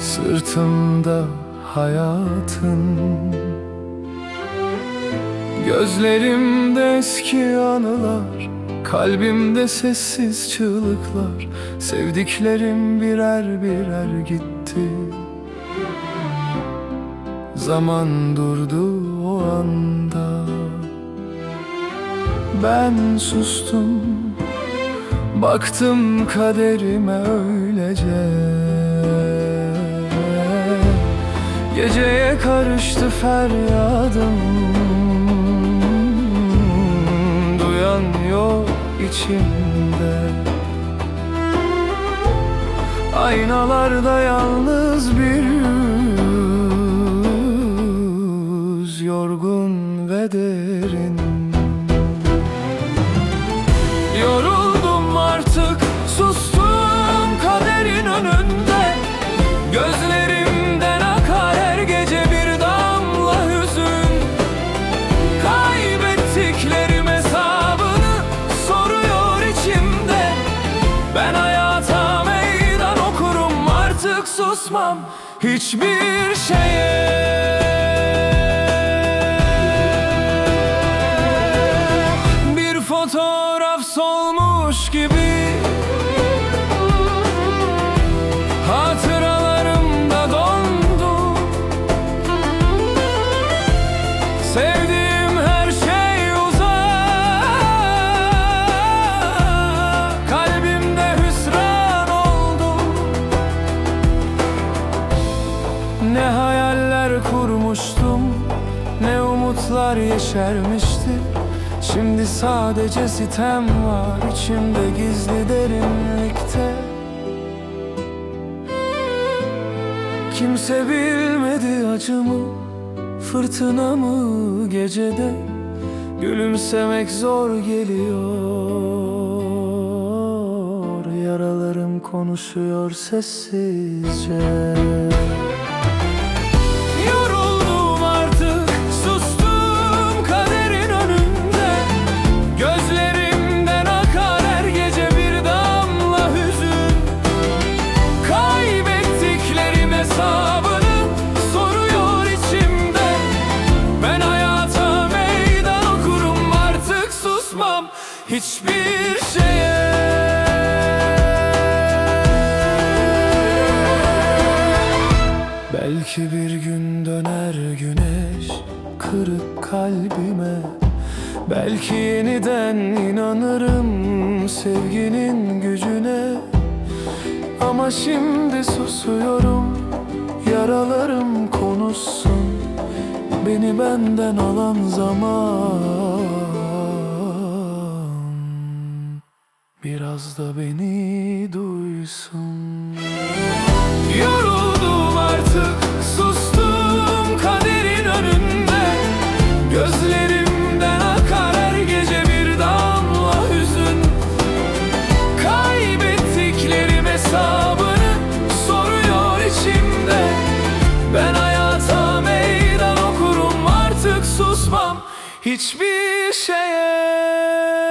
Sırtımda hayatın, gözlerimde eski anılar, kalbimde sessiz çığlıklar. Sevdiklerim birer birer gitti. Zaman durdu o anda. Ben sustum, baktım kaderime öylece. Geceye karıştı feryadım, duyan yok içimde. Aynalarda yalnız bir yüz, yorgun ve derin. Yoruldum artık, sustum kaderin önünde. Gözlerimden akar her gece bir damla hüzün. Kaybettiklerim hesabını soruyor içimde. Ben hayata meydan okurum, artık susmam hiçbir şeye. Bir fotoğraf solmuş gibi, hatıralarımda dondu. Sevdiğim her şey uzak, kalbimde hüsran oldu. Ne hayaller kurmuştum, ne umutlar yeşermişti. Şimdi sadece sitem var içimde, gizli derinlikte. Kimse bilmedi acımı, fırtınamı gecede. Gülümsemek zor geliyor, yaralarım konuşuyor sessizce. Yoruldum artık, sustum kaderin önünde. Gözlerimden akar her gece bir damla hüzün. Kaybettiklerim hesabını soruyor içimde. Ben hayata meydan okurum, artık susmam hiçbir şeye. Belki bir gün döner güneş kırık kalbime. Belki yeniden inanırım sevginin gücüne. Ama şimdi susuyorum, yaralarım konuşsun. Beni benden alan zaman biraz da beni duysun. Yoruldum artık, sustum kaderin önünde. Gözlerimden akar her gece bir damla hüzün. Kaybettiklerim hesabını soruyor içimde. Ben hayata meydan okurum, artık susmam hiçbir şeye.